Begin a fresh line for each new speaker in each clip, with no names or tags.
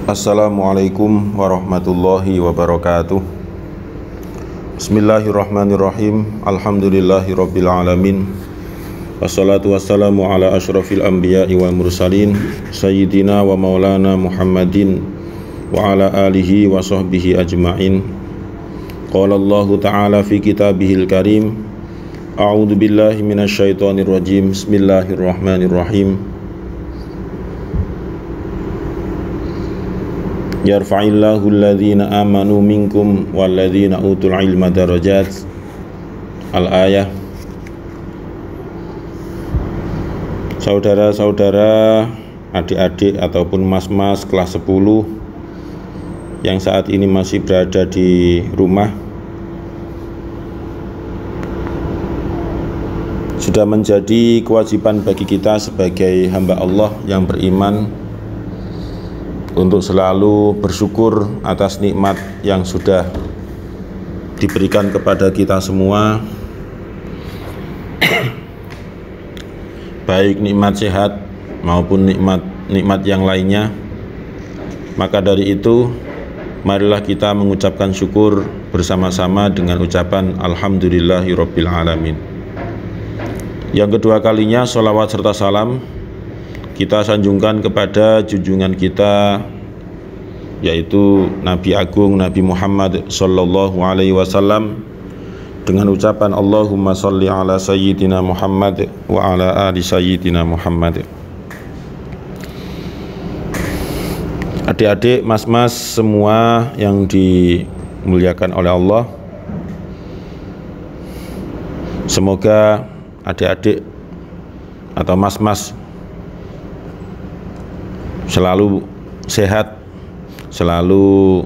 Assalamualaikum warahmatullahi wabarakatuh. Bismillahirrahmanirrahim. Alhamdulillahirabbil alamin. Wassalatu wassalamu ala asyrafil anbiya'i wal mursalin sayyidina wa maulana Muhammadin wa ala alihi wa sahbihi ajma'in. Qala Allah ta'ala fi kitabihil karim. A'udzu billahi minasyaitonir rajim. Bismillahirrahmanirrahim. Yarfa'illahu alladhina amanu minkum walladhina utul ilma darajat. Al-ayah. Saudara-saudara, adik-adik ataupun mas-mas kelas 10 yang saat ini masih berada di rumah, sudah menjadi kewajiban bagi kita sebagai hamba Allah yang beriman untuk selalu bersyukur atas nikmat yang sudah diberikan kepada kita semua, baik nikmat sehat maupun nikmat yang lainnya. Maka dari itu, marilah kita mengucapkan syukur bersama-sama dengan ucapan Alhamdulillahirabbil alamin. Yang kedua kalinya, sholawat serta salam kita sanjungkan kepada junjungan kita, yaitu Nabi Agung Nabi Muhammad sallallahu alaihi wasallam, dengan ucapan Allahumma sholli ala sayyidina Muhammad wa ala ali sayyidina Muhammad. Adik-adik, mas-mas semua yang dimuliakan oleh Allah, semoga adik-adik atau mas-mas selalu sehat, selalu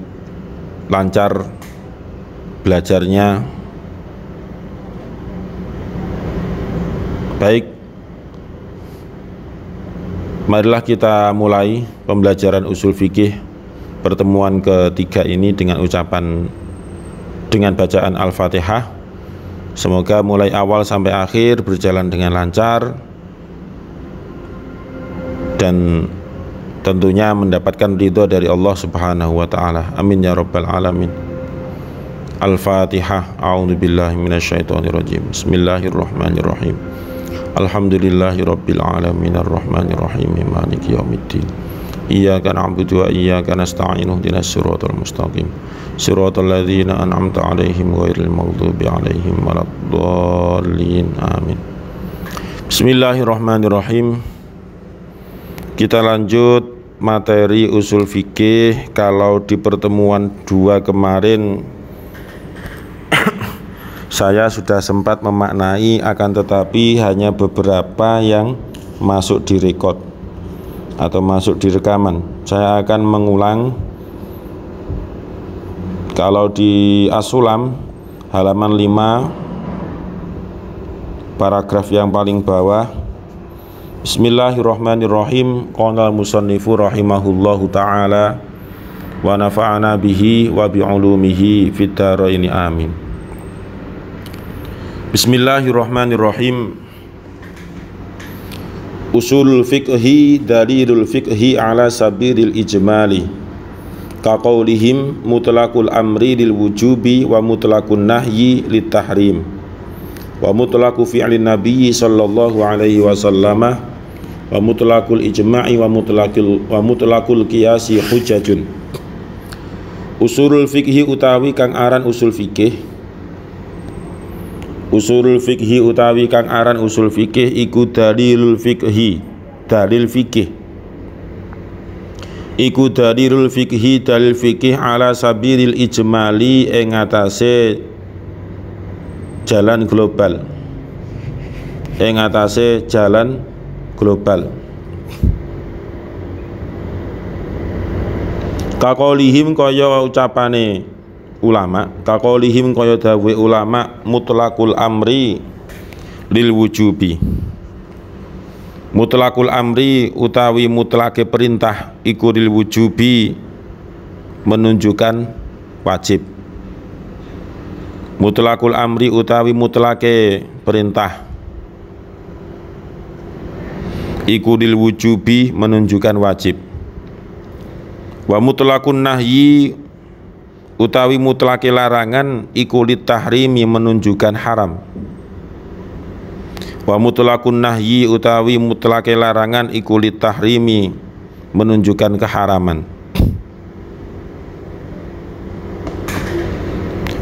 lancar belajarnya. Baik, marilah kita mulai pembelajaran usul fikih pertemuan ketiga ini dengan bacaan Al-Fatihah. Semoga mulai awal sampai akhir berjalan dengan lancar dan tentunya mendapatkan ridho dari Allah Subhanahu wa ta'ala. Amin ya rabbal alamin. Al-Fatihah. A'udzubillahi minasyaitonirrajim. Bismillahirrahmanirrahim. Alhamdulillahirabbil alamin arrahmanirrahim maliki yaumiddin. Iyyaka na'budu wa iyyaka nasta'in ihdinas siratal mustaqim. Siratal ladzina an'amta 'alaihim ghairil maghdubi 'alaihim waladdallin. Amin. Bismillahirrahmanirrahim. Kita lanjut materi usul fikih. Kalau di pertemuan 2 kemarin saya sudah sempat memaknai, akan tetapi hanya beberapa yang masuk di rekod atau masuk di rekaman. Saya akan mengulang. Kalau di As-Sulam halaman 5 paragraf yang paling bawah, Bismillahirrahmanirrahim. Qala al-musannifu rahimahullahu ta'ala wa nafa'ana bihi wa bi'ulumihi fid dharaini amin. Bismillahirrahmanirrahim. Usulul fiqhi dalilul fiqhi ala sabiril ijmali kaqaulihim mutlaqul amri lil wujubi wa mutlaqun nahyi lit tahrim wa mutlaqu fi'lin nabiyyi sallallahu alaihi wasallam wa mutlaqul ijma'i wa mutlaqul qiyasi hujjatun. Usulul fikhi utawi kang aran usul fikih. Usulul fikhi utawi kang aran usul fikih iku dalilul fikhi, dalil fikih. Iku dalilul fikhi, dalil fikih ala sabiril ijmali ing atase jalan global. Ing atase jalan global. Kakolihim kaya ucapane ulama, kakolihim kaya dawe ulama, mutlaqul amri lil wujubi. Mutlaqul amri utawi mutlake perintah iku lil wujubi, menunjukkan wajib. Mutlaqul amri utawi mutlake perintah iku lil wujubi, menunjukkan wajib. Wa mutlaqun nahyi utawi mutlake larangan iku litahrimi menunjukkan haram. Wa mutlaqun nahyi utawi mutlake larangan iku litahrimi menunjukkan keharaman.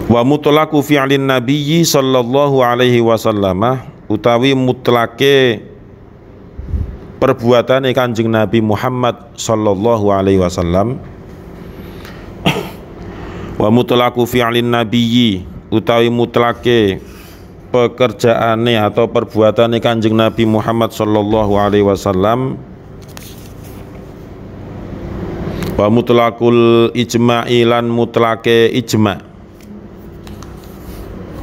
Wa mutlaqu fi'lin nabiyyi sallallahu alaihi wasallam utawi mutlake perbuatane Kanjeng Nabi Muhammad sallallahu alaihi wasallam. Wa mutlaqu fi'lin nabiyyi utawi mutlake pekerjaane atau perbuatane Kanjeng Nabi Muhammad sallallahu alaihi wasallam. Wa mutlaqul ijma'i lan mutlake ijma'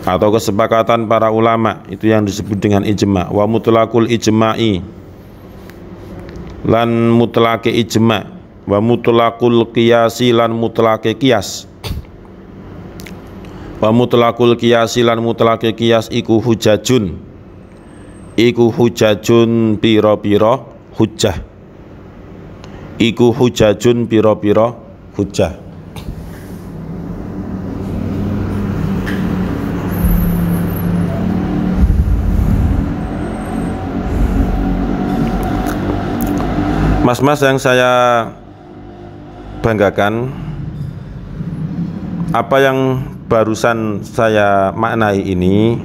atau kesepakatan para ulama, itu yang disebut dengan ijma'. Wa mutlaqul ijma'i lan mutlake ijma'. Wa mutlaqul qiyasi lan mutlake qiyas. Wa mutlaqul qiyasi lan mutlake qiyas iku hujajun. Iku hujajun pira-pira hujjah. Iku hujajun pira-pira hujjah. Mas-mas yang saya banggakan, apa yang barusan saya maknai ini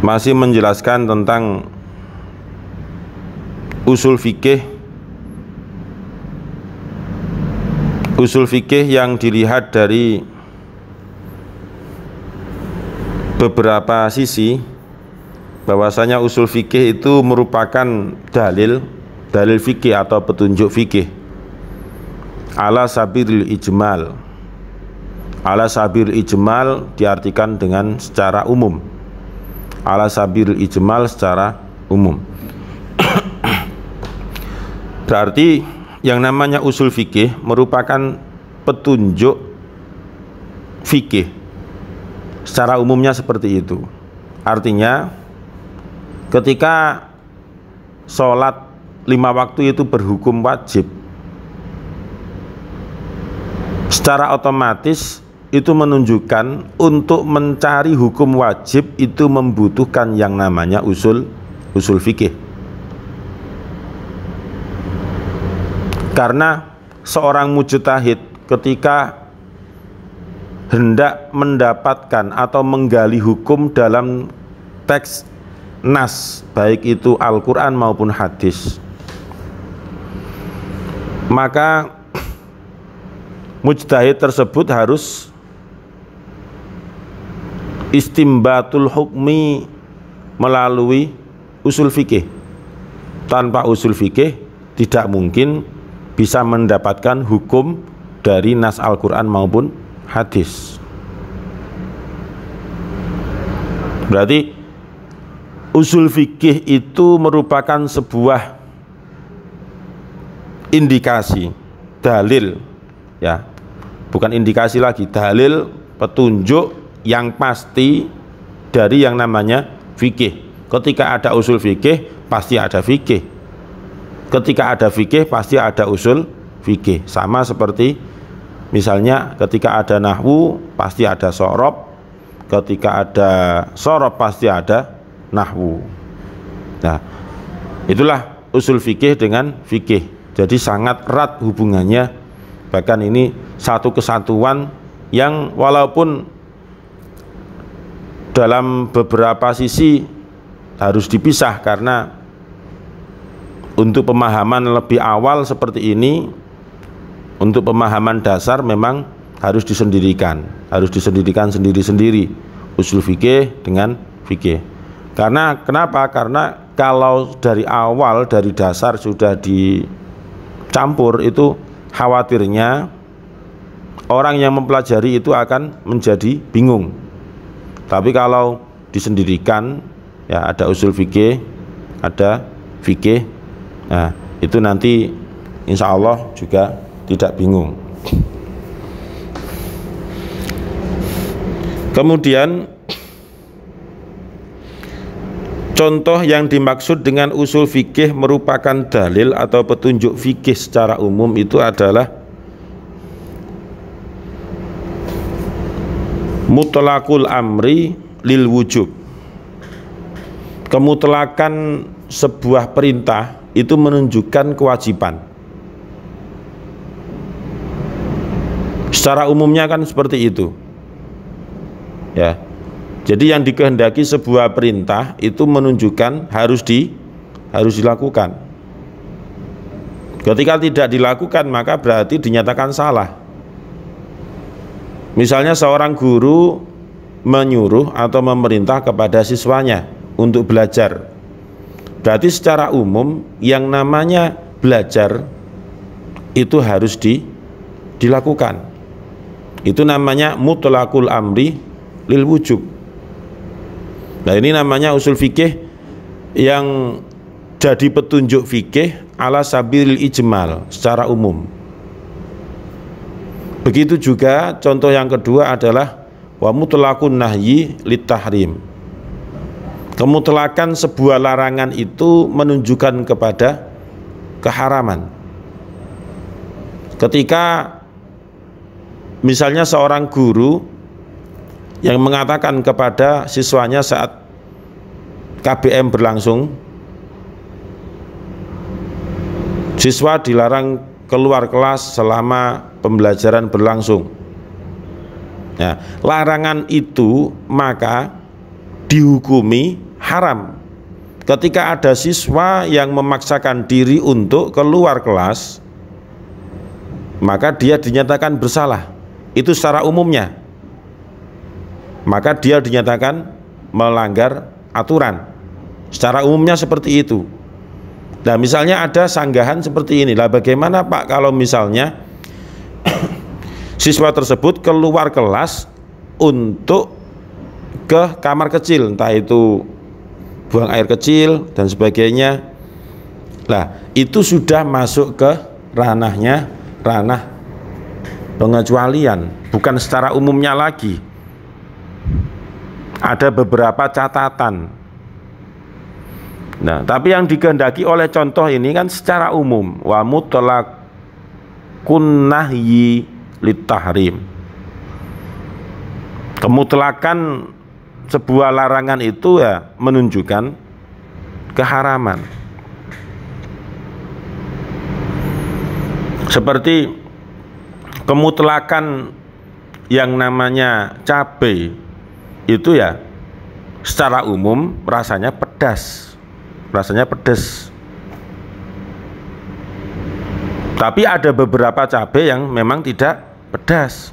masih menjelaskan tentang usul fikih yang dilihat dari beberapa sisi, bahwasanya usul fikih itu merupakan dalil fikih atau petunjuk fikih ala sabiril ijmal. Ala sabiril ijmal diartikan dengan secara umum. Ala sabiril ijmal secara umum. Berarti yang namanya usul fikih merupakan petunjuk fikih secara umumnya seperti itu. Artinya ketika sholat 5 waktu itu berhukum wajib, secara otomatis itu menunjukkan untuk mencari hukum wajib itu membutuhkan yang namanya usul fikih. Karena seorang mujtahid ketika hendak mendapatkan atau menggali hukum dalam teks nas, baik itu Al-Quran maupun hadis, maka mujtahid tersebut harus istimbatul hukmi melalui usul fikih. Tanpa usul fikih tidak mungkin bisa mendapatkan hukum dari nas Al-Quran maupun hadis. Berarti usul fikih itu merupakan sebuah indikasi, dalil, ya, bukan indikasi lagi, dalil, petunjuk yang pasti dari yang namanya fikih. Ketika ada usul fikih, pasti ada fikih. Ketika ada fikih, pasti ada usul fikih. Sama seperti misalnya ketika ada nahwu, pasti ada sorob. Ketika ada sorob, pasti ada nahwu. Nah, itulah usul fikih dengan fikih. Jadi sangat erat hubungannya. Bahkan ini satu kesatuan yang walaupun dalam beberapa sisi harus dipisah, karena untuk pemahaman lebih awal seperti ini, untuk pemahaman dasar memang harus disendirikan sendiri-sendiri usul fikih dengan fikih. Karena kenapa? Karena kalau dari awal, dari dasar sudah dicampur, itu khawatirnya orang yang mempelajari itu akan menjadi bingung. Tapi kalau disendirikan, ya ada usul fikih, ada fikih, nah itu nanti insya Allah juga tidak bingung. Kemudian Contoh yang dimaksud dengan usul fikih merupakan dalil atau petunjuk fikih secara umum itu adalah mutlaqul amri lil wujub. Kemutlakan sebuah perintah itu menunjukkan kewajiban. Secara umumnya kan seperti itu. Ya. Jadi yang dikehendaki sebuah perintah itu menunjukkan harus dilakukan. Ketika tidak dilakukan maka berarti dinyatakan salah. Misalnya seorang guru menyuruh atau memerintah kepada siswanya untuk belajar. Berarti secara umum yang namanya belajar itu harus dilakukan. Itu namanya mutlaqul amri lil wujub. Nah ini namanya usul fikih yang jadi petunjuk fikih ala sabilil ijmal secara umum. Begitu juga contoh yang kedua adalah wa mutlaqun nahyi lit tahrim. Kemutlakan sebuah larangan itu menunjukkan kepada keharaman. Ketika misalnya seorang guru yang mengatakan kepada siswanya saat KBM berlangsung, siswa dilarang keluar kelas selama pembelajaran berlangsung. Nah, larangan itu maka dihukumi haram. Ketika ada siswa yang memaksakan diri untuk keluar kelas, maka dia dinyatakan bersalah. Itu secara umumnya. Maka dia dinyatakan melanggar aturan. Secara umumnya seperti itu. Nah misalnya ada sanggahan seperti ini lah, bagaimana Pak kalau misalnya siswa tersebut keluar kelas untuk ke kamar kecil, entah itu buang air kecil dan sebagainya. Nah itu sudah masuk ke ranah pengecualian, bukan secara umumnya lagi. Ada beberapa catatan. Nah, tapi yang dikehendaki oleh contoh ini kan secara umum, wa mutlaqun nahyi lit tahrim. Kemutlakan sebuah larangan itu ya menunjukkan keharaman. Seperti kemutlakan yang namanya cabai itu ya secara umum rasanya pedas, tapi ada beberapa cabai yang memang tidak pedas.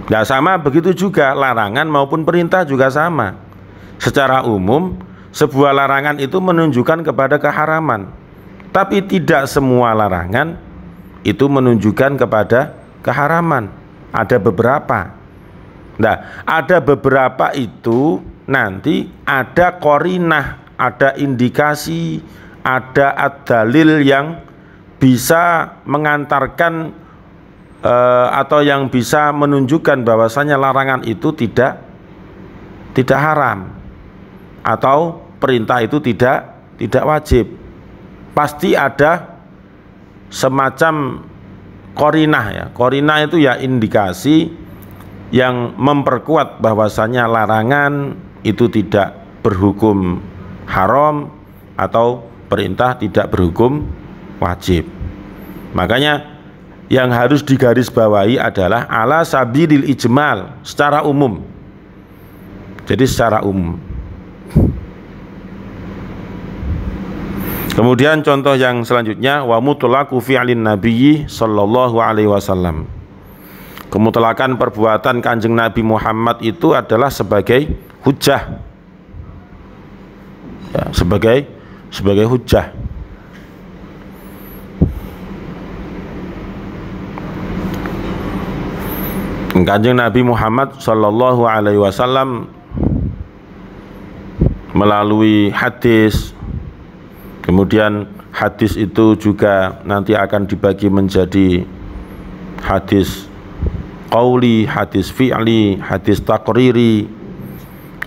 Nah sama begitu juga larangan maupun perintah juga sama. Secara umum sebuah larangan itu menunjukkan kepada keharaman, tapi tidak semua larangan itu menunjukkan kepada keharaman. Ada beberapa. Nah, ada beberapa itu nanti ada qarinah, ada indikasi, ada ad-dalil yang bisa mengantarkan atau yang bisa menunjukkan bahwasanya larangan itu tidak haram atau perintah itu tidak wajib. Pasti ada semacam qarinah ya. Qarinah itu ya indikasi yang memperkuat bahwasanya larangan itu tidak berhukum haram atau perintah tidak berhukum wajib. Makanya yang harus digarisbawahi adalah ala sabilil ijmal, secara umum. Jadi secara umum. Kemudian contoh yang selanjutnya wa mutlaqu fi'lin nabiyyi sallallahu alaihi wasallam. Kemutlakan perbuatan Kanjeng Nabi Muhammad itu adalah sebagai hujjah. Ya, sebagai hujjah. Kanjeng Nabi Muhammad sallallahu alaihi wasallam melalui hadis, kemudian hadis itu juga nanti akan dibagi menjadi hadis qauli, hadis fi'li, hadis taqriri.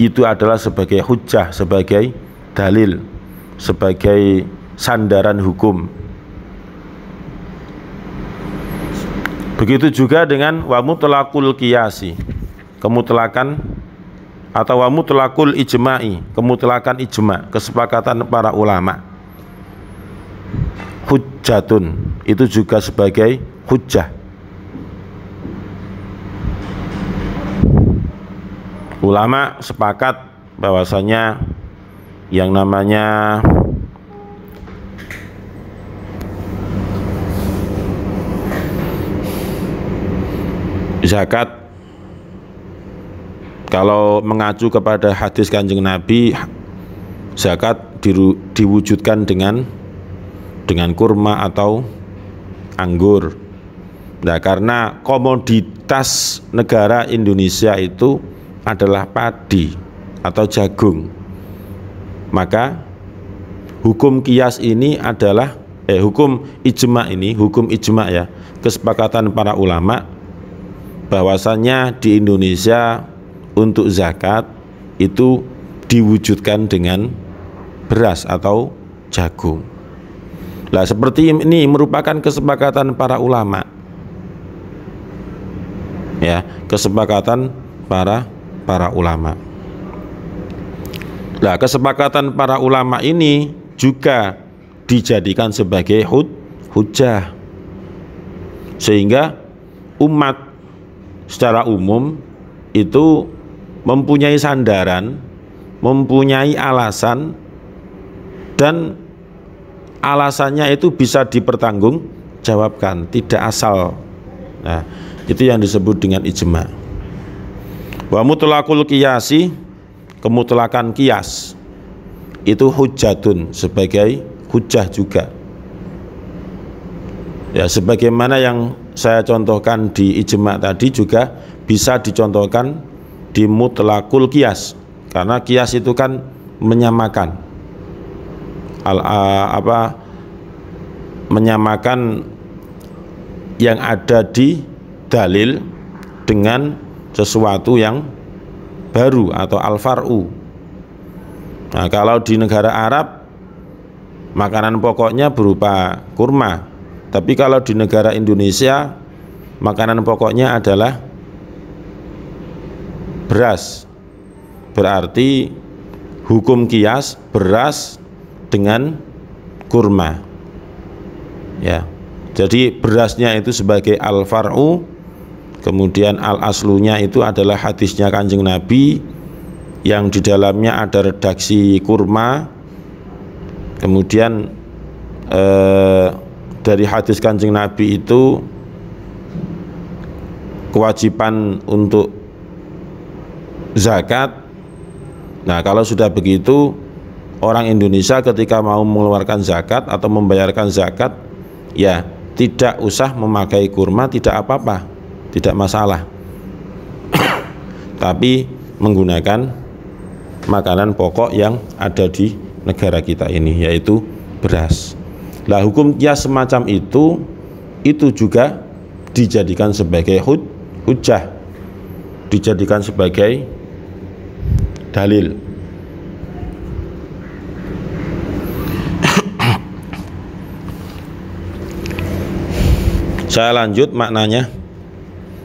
itu adalah sebagai hujjah, sebagai dalil, sebagai sandaran hukum. Begitu juga dengan wa mutlaqul qiyasi, kemutlakan, atau wa mutlaqul ijma'i, kemutlakan ijma', kesepakatan para ulama. Hujjatun, itu juga sebagai hujjah. Ulama sepakat bahwasanya yang namanya zakat, kalau mengacu kepada hadis Kanjeng Nabi, zakat diwujudkan dengan kurma atau anggur. Nah, karena komoditas negara Indonesia itu adalah padi atau jagung, maka hukum qiyas ini adalah hukum ijma' ini, hukum ijma' ya, kesepakatan para ulama bahwasanya di Indonesia untuk zakat itu diwujudkan dengan beras atau jagung. Nah, seperti ini merupakan kesepakatan para ulama, ya, kesepakatan para ulama. Nah, kesepakatan para ulama ini juga dijadikan sebagai hujjah, sehingga umat secara umum itu mempunyai sandaran, mempunyai alasan, dan alasannya itu bisa dipertanggungjawabkan, tidak asal. Nah, itu yang disebut dengan ijma'. Wa mutlaqul qiyasi, kemutlakan qiyas, itu hujjatun, sebagai hujjah juga. Ya, sebagaimana yang saya contohkan di ijma' tadi juga bisa dicontohkan di mutlaqul qiyas, karena qiyas itu kan menyamakan menyamakan yang ada di dalil dengan sesuatu yang baru atau al-far'u. Nah, kalau di negara Arab makanan pokoknya berupa kurma, tapi kalau di negara Indonesia makanan pokoknya adalah beras. Berarti hukum qiyas beras dengan kurma, ya. Jadi berasnya itu sebagai al-far'u, kemudian al-aslunya itu adalah hadisnya Kanjeng Nabi yang di dalamnya ada redaksi kurma. Kemudian dari hadis Kanjeng Nabi itu kewajiban untuk zakat. Nah, kalau sudah begitu, orang Indonesia ketika mau mengeluarkan zakat atau membayarkan zakat, ya tidak usah memakai kurma, tidak apa-apa, tidak masalah. Tapi menggunakan makanan pokok yang ada di negara kita ini, yaitu beras. Lah, hukum qiyas semacam itu juga dijadikan sebagai hujjah, dijadikan sebagai dalil. Saya lanjut maknanya.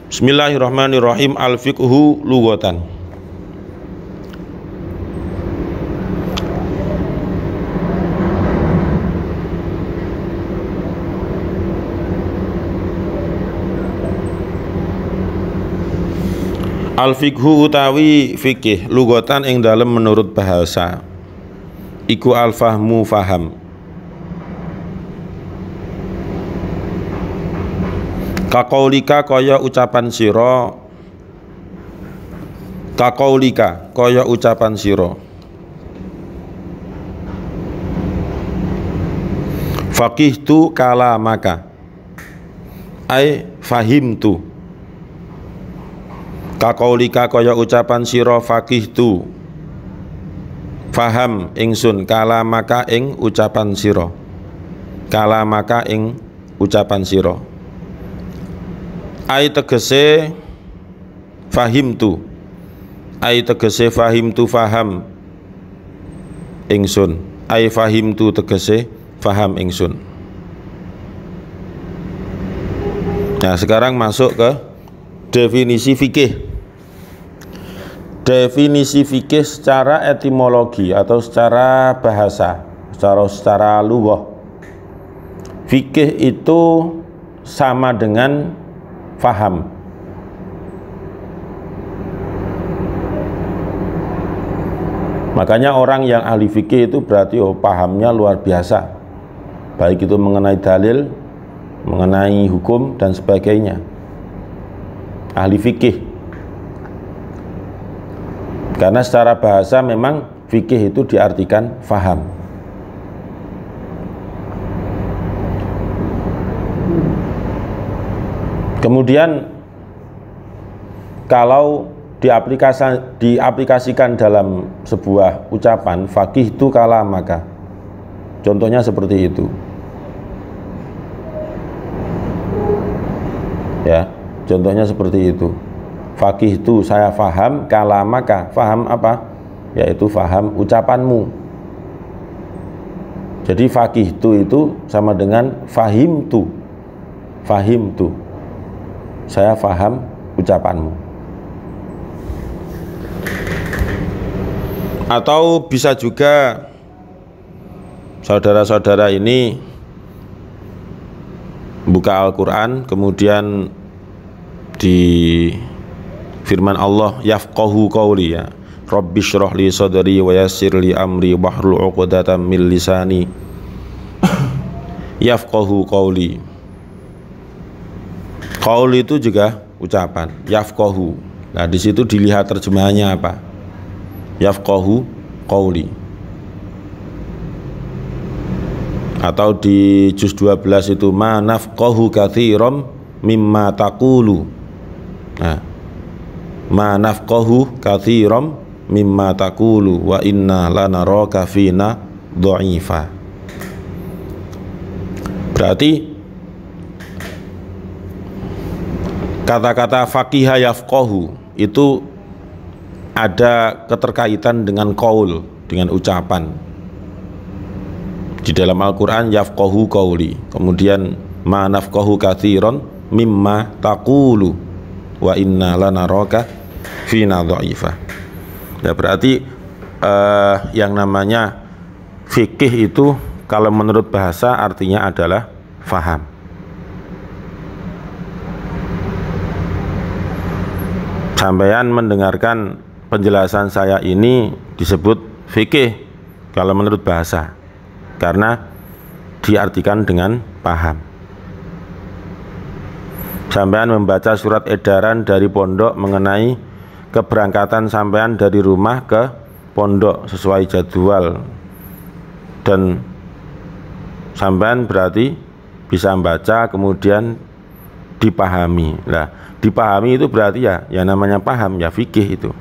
Bismillahirrahmanirrahim. Al-fiqhu lughatan. Al-fiqhu utawi fikih lughatan ing dalem menurut bahasa iku al-fahmu faham. Kaqaulika kaya ucapan sira, kaqaulika kaya ucapan sira. Faqihtu kalamaka ai fahimtu. Kaqaulika kaya ucapan sira, faqihtu faham ingsun kalamaka ing ucapan sira, kalamaka ing ucapan sira. Ai tegese fahimtu, ai tegese fahimtu faham ingsun, ai fahimtu tegese faham ingsun. Nah, sekarang masuk ke definisi fikih. Definisi fikih secara etimologi atau secara bahasa, secara lughah. Fikih itu sama dengan faham. Makanya orang yang ahli fikih itu berarti pahamnya luar biasa, baik itu mengenai dalil, mengenai hukum dan sebagainya. Ahli fikih. Karena secara bahasa memang fikih itu diartikan faham. Kemudian kalau diaplikasikan dalam sebuah ucapan, faqih itu kalamaka. Contohnya seperti itu. Ya, contohnya seperti itu. Faqih itu saya faham, kalamaka, faham apa? Yaitu faham ucapanmu. Jadi faqih itu sama dengan fahimtu. Fahimtu. Saya faham ucapanmu. Atau bisa juga saudara-saudara ini buka Al-Quran, kemudian di firman Allah, yafqahu qawli, ya Rabbi syrah li sadri wa yassir li amri wahlul 'uqdatam min lisani yafqahu qawli. Qaul itu juga ucapan, yafqahu. Nah, di situ dilihat terjemahannya apa? Yafqahu qawli. Atau di juz 12 itu ma nafqahu katsiran mimma taqulu. Nah, ma nafqahu katsiran mimma taqulu wa inna lanaraka fina dha'ifa. Berarti kata-kata faqiha yafqahu itu ada keterkaitan dengan qaul, dengan ucapan. Di dalam Al-Quran yafqahu qawli, kemudian ma nafqahu katsiran mimma taqulu wa inna lanaraka fina dha'ifa. Ya, berarti yang namanya fikih itu kalau menurut bahasa artinya adalah faham. Sampeyan mendengarkan penjelasan saya ini disebut fikih kalau menurut bahasa, karena diartikan dengan paham. Sampean membaca surat edaran dari pondok mengenai keberangkatan sampean dari rumah ke pondok sesuai jadwal, dan sampean berarti bisa membaca kemudian dipahami. Nah, dipahami itu berarti ya namanya paham, ya fikih itu.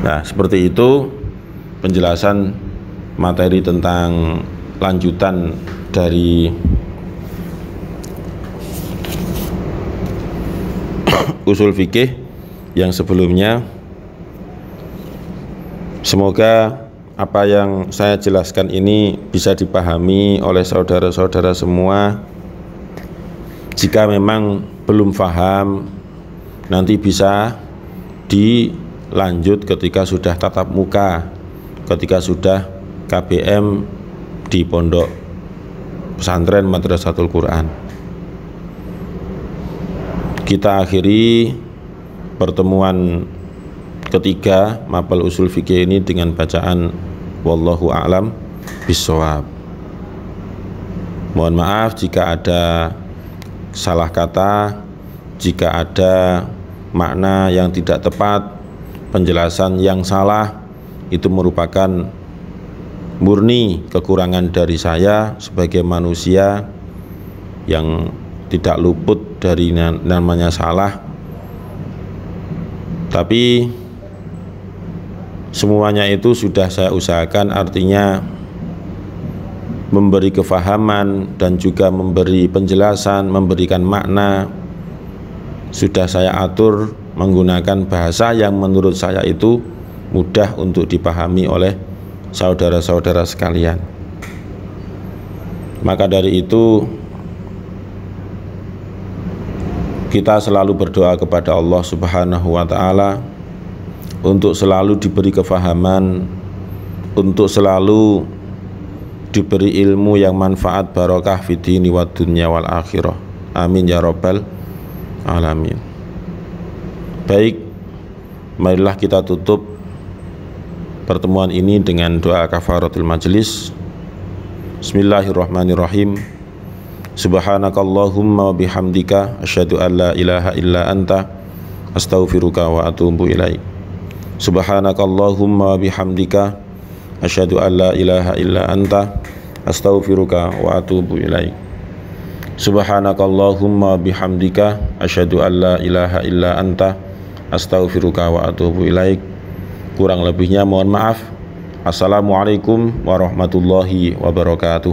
Nah, seperti itu penjelasan materi tentang lanjutan dari usul fikih yang sebelumnya. Semoga apa yang saya jelaskan ini bisa dipahami oleh saudara-saudara semua. Jika memang belum paham, nanti bisa dilanjut ketika sudah tatap muka, ketika sudah KBM di Pondok Pesantren Madrasatul Quran. Kita akhiri pertemuan ketiga mapel usul fikih ini dengan bacaan wallahu a'lam bissawab. Mohon maaf jika ada salah kata, jika ada makna yang tidak tepat, penjelasan yang salah, itu merupakan murni kekurangan dari saya sebagai manusia yang tidak luput dari namanya salah. Tapi semuanya itu sudah saya usahakan, artinya memberi kefahaman dan juga memberi penjelasan, memberikan makna sudah saya atur menggunakan bahasa yang menurut saya itu mudah untuk dipahami oleh saudara-saudara sekalian. Maka dari itu kita selalu berdoa kepada Allah Subhanahu wa Ta'ala untuk selalu diberi kefahaman, untuk selalu diberi ilmu yang manfaat, barokah fid dini wad dunya wal akhirah. Amin ya rabbal alamin. Baik, marilah kita tutup pertemuan ini dengan doa kafaratul majelis. Bismillahirrahmanirrahim. Subhanakallahumma wa bihamdika asyhadu an la ilaha illa anta astaghfiruka wa atubu ilaik. Subhanakallahumma wa bihamdika asyhadu an la ilaha illa anta astaghfiruka wa atubu ilaik. Subhanakallahumma wa bihamdika asyhadu an la ilaha illa anta astaghfiruka wa atubu ilaik. Kurang lebihnya mohon maaf. Assalamualaikum warahmatullahi wabarakatuh.